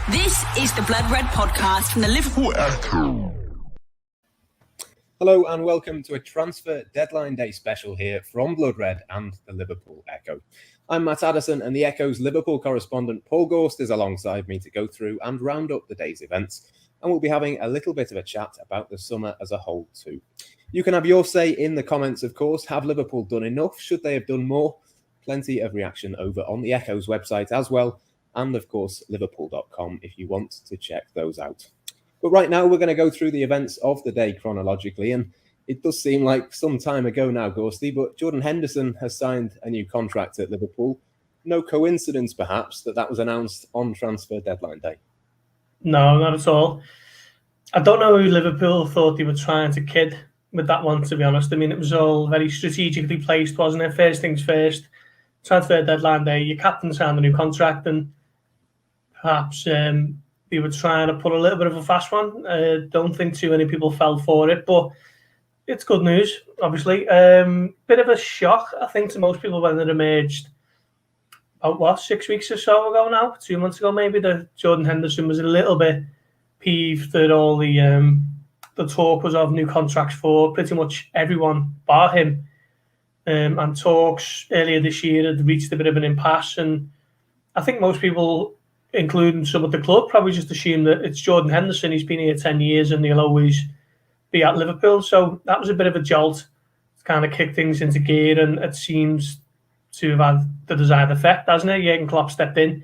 This is the Blood Red podcast from the Liverpool Echo. Hello and welcome to a transfer deadline day special here from Blood Red and the Liverpool Echo. I'm Matt Addison and the Echo's Liverpool correspondent Paul Gorst is alongside me to go through and round up the day's events, and we'll be having a little bit of a chat about the summer as a whole too. You can have your say in the comments, of course. Have Liverpool done enough? Should they have done more? Plenty of reaction over on the Echo's website as well, and of course liverpool.com if you want to check those out. But right now we're going to go through the events of the day chronologically, and it does seem like some time ago now, Gorsty, but Jordan Henderson has signed a new contract at Liverpool. No coincidence, perhaps, that was announced on transfer deadline day. No, not at all. I don't know who Liverpool thought they were trying to kid with that one, to be honest. I mean, it was all very strategically placed, wasn't it? First things first, transfer deadline day, your captain signed a new contract, and perhaps they were trying to put a little bit of a fast one. Don't think too many people fell for it, but it's good news, obviously. Bit of a shock, I think, to most people when it emerged about, 6 weeks or so ago now, 2 months ago maybe, that Jordan Henderson was a little bit peeved that all the talk was of new contracts for pretty much everyone bar him. And talks earlier this year had reached a bit of an impasse, and I think most people, including some at the club, probably just assume that it's Jordan Henderson. He's been here 10 years and he'll always be at Liverpool. So that was a bit of a jolt to kind of kick things into gear, and it seems to have had the desired effect, hasn't it? Jurgen Klopp stepped in.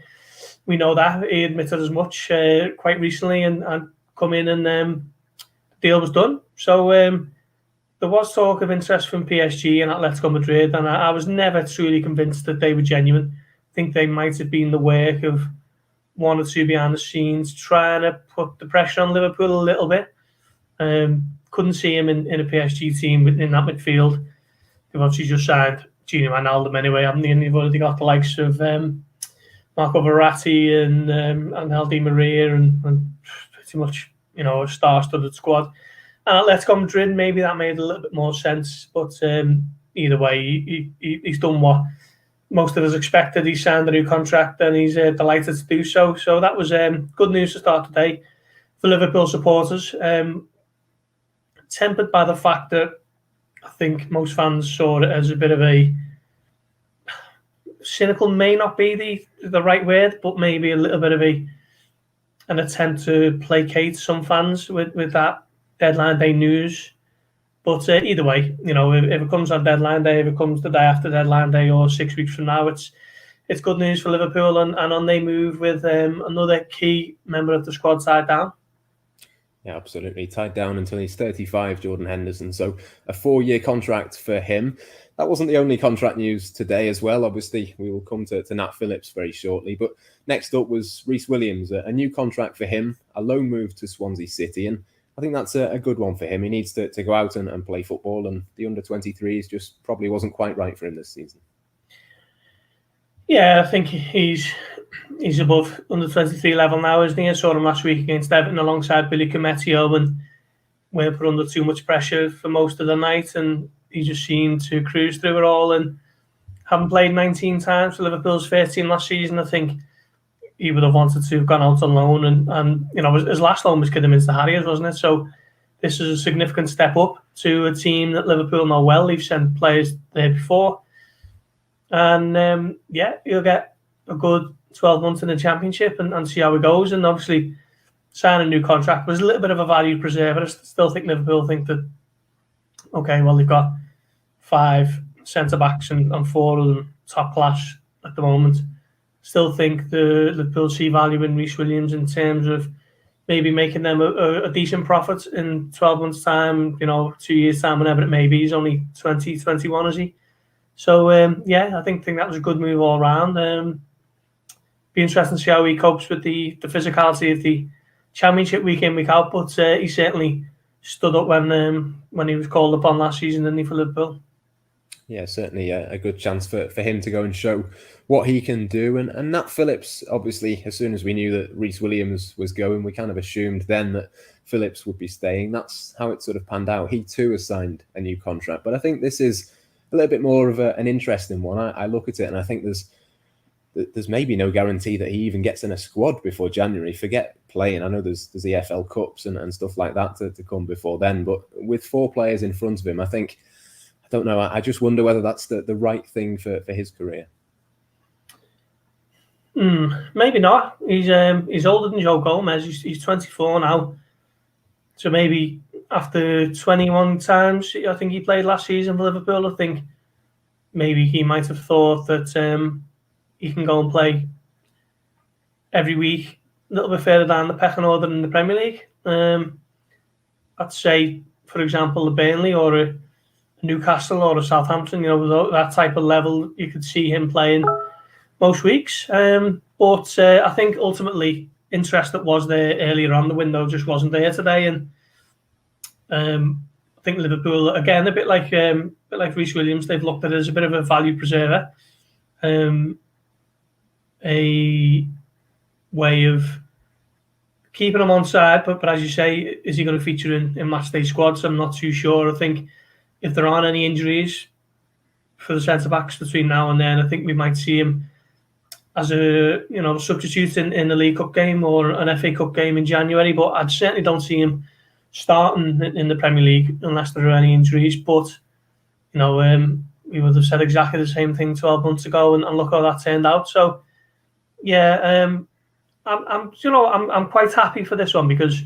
We know that. He admitted as much quite recently and come in, and the deal was done. So there was talk of interest from PSG and Atletico Madrid, and I was never truly convinced that they were genuine. I think they might have been the work of one or two behind the scenes trying to put the pressure on Liverpool a little bit. Couldn't see him in a PSG team in that midfield. They've obviously just signed Gini Wijnaldum anyway, haven't they? And they've already got the likes of Marco Verratti and Angel Di Maria and pretty much, a star-studded squad. And Atletico Madrid, maybe that made a little bit more sense. But either way, he's done what most of us expected. He signed a new contract and he's delighted to do so. So that was good news to start the day for Liverpool supporters. Tempered by the fact that I think most fans saw it as a bit of a cynical, may not be the right word, but maybe a little bit of an attempt to placate some fans with that deadline day news. But either way, if it comes on deadline day, if it comes the day after deadline day or 6 weeks from now, it's good news for Liverpool, and on they move with another key member of the squad tied down. Yeah, absolutely. Tied down until he's 35, Jordan Henderson. So a 4-year contract for him. That wasn't the only contract news today as well. Obviously, we will come to Nat Phillips very shortly. But next up was Rhys Williams, a new contract for him, a loan move to Swansea City. And I think that's a good one for him. He needs to go out and play football. And the under-23s just probably wasn't quite right for him this season. Yeah, I think he's above under-23 level now, isn't he? I saw him last week against Everton alongside Billy Cometio, and weren't put under too much pressure for most of the night, and he just seemed to cruise through it all. And having played 19 times for Liverpool's first team last season, I think he would have wanted to have gone out on loan, and his last loan was Kidderminster Harriers, wasn't it? So this is a significant step up to a team that Liverpool know well. They've sent players there before. And you'll get a good 12 months in the Championship and see how it goes. And obviously, signing a new contract was a little bit of a value preserver. I still think Liverpool think that, okay, well, they've got 5 centre-backs and 4 of them top class at the moment. Still think the Liverpool see value in Rhys Williams in terms of maybe making them a decent profit in 12 months' time, 2 years' time, whenever it may be. He's only 20, 21, is he? So, I think that was a good move all round. Be interesting to see how he copes with the physicality of the Championship week in, week out. But he certainly stood up when he was called upon last season, didn't he, for Liverpool? Yeah, certainly a good chance for him to go and show what he can do. And Nat Phillips, obviously, as soon as we knew that Rhys Williams was going, we kind of assumed then that Phillips would be staying. That's how it sort of panned out. He too has signed a new contract. But I think this is a little bit more of an interesting one. I look at it and I think there's there's maybe no guarantee that he even gets in a squad before January. Forget playing. I know there's the FL Cups and stuff like that to come before then. But with 4 players in front of him, I don't know. I just wonder whether that's the right thing for his career. Maybe not. He's older than Joe Gomez. He's 24 now. So maybe after 21 times, I think he played last season for Liverpool, I think maybe he might have thought that he can go and play every week a little bit further down the pecking order in the Premier League. I'd say, for example, a Burnley or a Newcastle or a Southampton, that type of level, you could see him playing most weeks. But I think ultimately interest that was there earlier on the window just wasn't there today. And I think Liverpool, again, a bit like Rhys Williams, they've looked at it as a bit of a value preserver. A way of keeping him on side, but as you say, is he going to feature in matchday squads? I'm not too sure. I think if there aren't any injuries for the centre backs between now and then, I think we might see him as a substitute in the League Cup game or an FA Cup game in January. But I certainly don't see him starting in the Premier League unless there are any injuries. But we would have said exactly the same thing 12 months ago, and look how that turned out. So yeah, I'm quite happy for this one because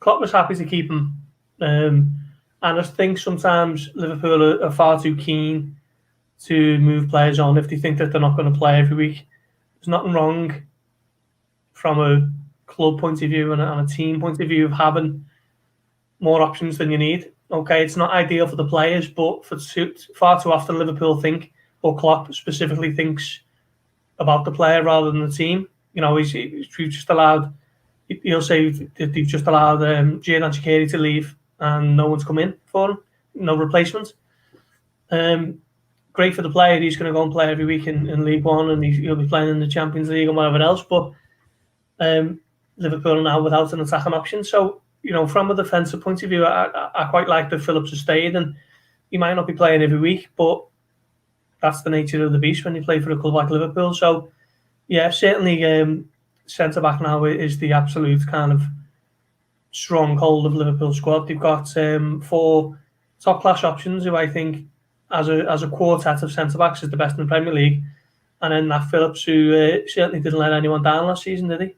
Klopp was happy to keep him, and I think sometimes Liverpool are far too keen to move players on if they think that they're not going to play every week. There's nothing wrong from a club point of view and a team point of view of having more options than you need. Okay, it's not ideal for the players, but far too often Liverpool think, or Klopp specifically thinks about the player rather than the team. We've just allowed, he'll say that they've just allowed Xherdan Shaqiri to leave and no one's come in for him, no replacement. Great for the player, he's going to go and play every week in League One and he'll be playing in the Champions League and whatever else, but Liverpool are now without an attacking option. So, from a defensive point of view, I quite like that Phillips has stayed, and he might not be playing every week, but that's the nature of the beast when you play for a club like Liverpool. So, yeah, certainly centre-back now is the absolute kind of stronghold of Liverpool squad. They've got 4 top-class options who I think, as a quartet of centre-backs, is the best in the Premier League. And then Nat Phillips, who certainly didn't let anyone down last season, did he?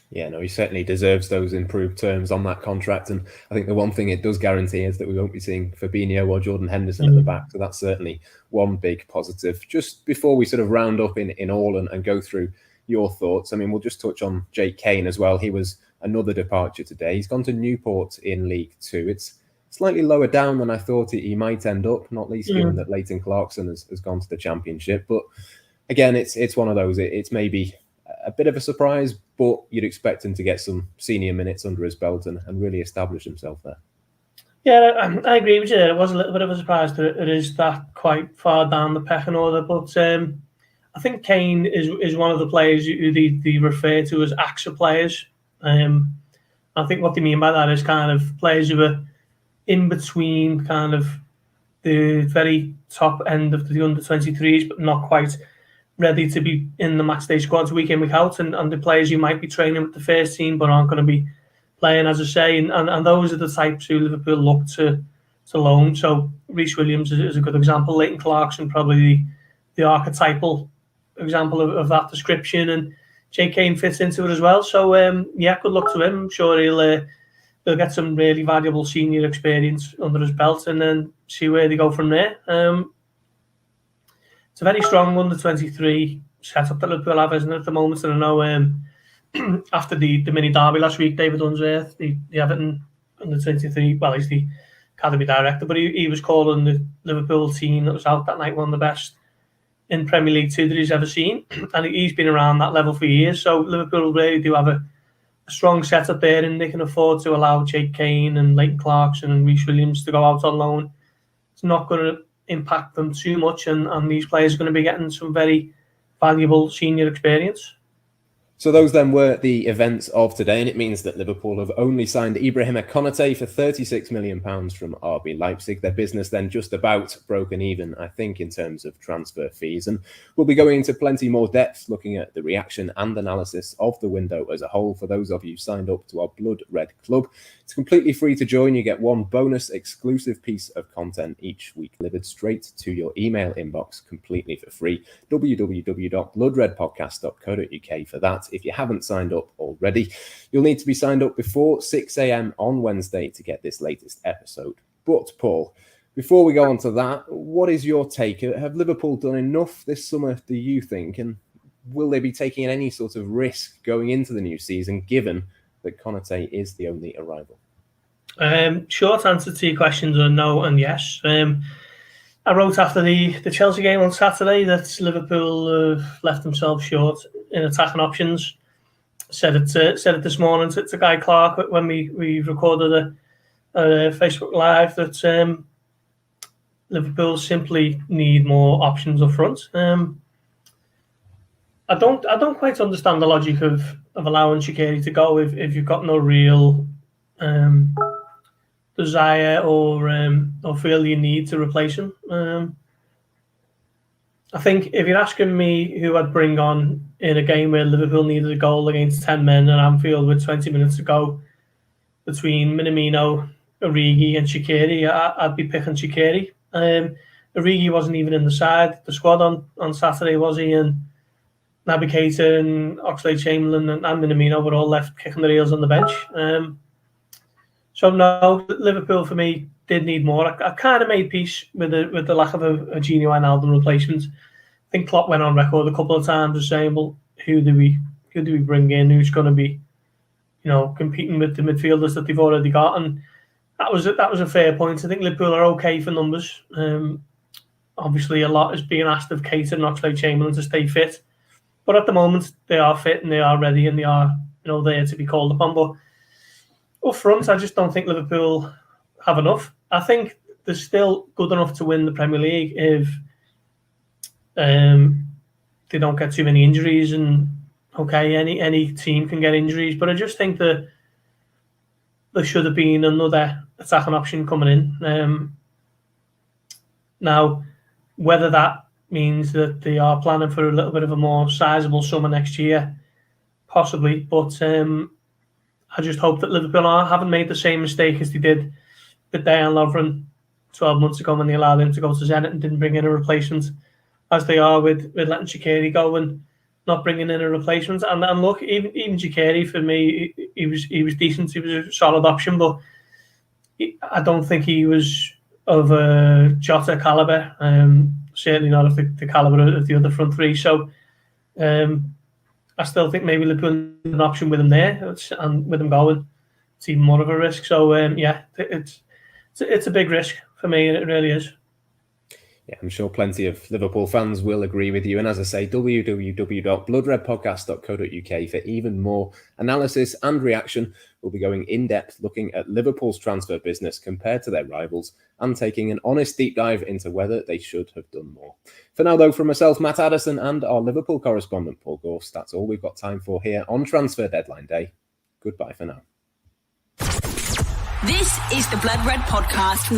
Yeah, no, he certainly deserves those improved terms on that contract. And I think the one thing it does guarantee is that we won't be seeing Fabinho or Jordan Henderson at the back. So that's certainly one big positive. Just before we sort of round up in all and go through your thoughts, I mean, we'll just touch on Jake Kane as well. He was another departure today. He's gone to Newport in League Two. It's slightly lower down than I thought he might end up, not least given that Leighton Clarkson has gone to the Championship. But again, it's one of those. It's maybe a bit of a surprise, but you'd expect him to get some senior minutes under his belt and really establish himself there. Yeah, I agree with you. It was a little bit of a surprise that it is that quite far down the pecking order, but I think Kane is one of the players who they refer to as AXA players. I think what they mean by that is kind of players who are in between kind of the very top end of the under-23s, but not quite ready to be in the matchday squads week in, week out, and the players who might be training with the first team but aren't going to be playing, as I say, and those are the types who Liverpool look to loan. So Rhys Williams is a good example. Leighton Clarkson, probably the archetypal example of that description, and Jake Kane fits into it as well. So yeah, good luck to him. I'm sure he'll get some really valuable senior experience under his belt and then see where they go from there. It's a very strong under-23 setup that Liverpool have, isn't it, at the moment? And I know after the mini derby last week, David Unsworth, the Everton under-23, well, he's the academy director, but he was calling the Liverpool team that was out that night one of the best in Premier League 2 that he's ever seen. And he's been around that level for years. So Liverpool really do have a strong setup there, and they can afford to allow Jake Kane and Leighton Clarkson and Rhys Williams to go out on loan. It's not going to impact them too much, and these players are going to be getting some very valuable senior experience. So those then were the events of today, and it means that Liverpool have only signed Ibrahima Konate for £36 million from RB Leipzig. Their business then just about broken even, I think, in terms of transfer fees. And we'll be going into plenty more depth, looking at the reaction and analysis of the window as a whole for those of you signed up to our Blood Red Club. It's completely free to join. You get one bonus exclusive piece of content each week delivered straight to your email inbox completely for free. www.bloodredpodcast.co.uk for that. If you haven't signed up already, you'll need to be signed up before 6 a.m. on Wednesday to get this latest episode. But Paul, before we go on to that, what is your take? Have Liverpool done enough this summer, do you think? And will they be taking any sort of risk going into the new season, given that Konate is the only arrival? Short answer to your questions are no and yes. I wrote after the Chelsea game on Saturday that Liverpool left themselves short in attacking options. Said it this morning to Guy Clark when we recorded a Facebook Live that Liverpool simply need more options up front. I don't quite understand the logic of allowing Shaqiri to go if you've got no real desire or feel you need to replace him. I think if you're asking me who I'd bring on in a game where Liverpool needed a goal against 10 men at Anfield with 20 minutes to go between Minamino, Origi and Shaqiri, I'd be picking Shaqiri. Origi wasn't even in the squad on Saturday, was he? And Naby Keita and Oxlade-Chamberlain and Minamino were all left kicking their heels on the bench. So no, Liverpool for me did need more. I kind of made peace with the lack of a genuine Wijnaldum replacement. I think Klopp went on record a couple of times as saying, "Well, who do we bring in? Who's going to be, competing with the midfielders that they've already got?" And that was a fair point. I think Liverpool are okay for numbers. Obviously, a lot is being asked of Keita and Oxlade-Chamberlain to stay fit, but at the moment they are fit and they are ready and they are there to be called upon. But up front, I just don't think Liverpool have enough. I think they're still good enough to win the Premier League if they don't get too many injuries. And okay, any team can get injuries, but I just think that there should have been another attacking option coming in. Now, whether that means that they are planning for a little bit of a more sizable summer next year, possibly, but I just hope that Liverpool haven't made the same mistake as they did with Dejan Lovren 12 months ago when they allowed him to go to Zenit and didn't bring in a replacement, as they are with letting Shaqiri go and not bringing in a replacement. And look, even Shaqiri, for me, he was decent. He was a solid option, but I don't think he was of a Jota calibre. Certainly not of the calibre of the other front three. So I still think maybe Liverpool need an option with him there, and with him going, it's even more of a risk. So it's a big risk for me, and it really is. Yeah, I'm sure plenty of Liverpool fans will agree with you. And as I say, www.bloodredpodcast.co.uk for even more analysis and reaction. We'll be going in depth, looking at Liverpool's transfer business compared to their rivals and taking an honest deep dive into whether they should have done more. For now, though, from myself, Matt Addison, and our Liverpool correspondent, Paul Gorst, that's all we've got time for here on Transfer Deadline Day. Goodbye for now. This is the Blood Red Podcast.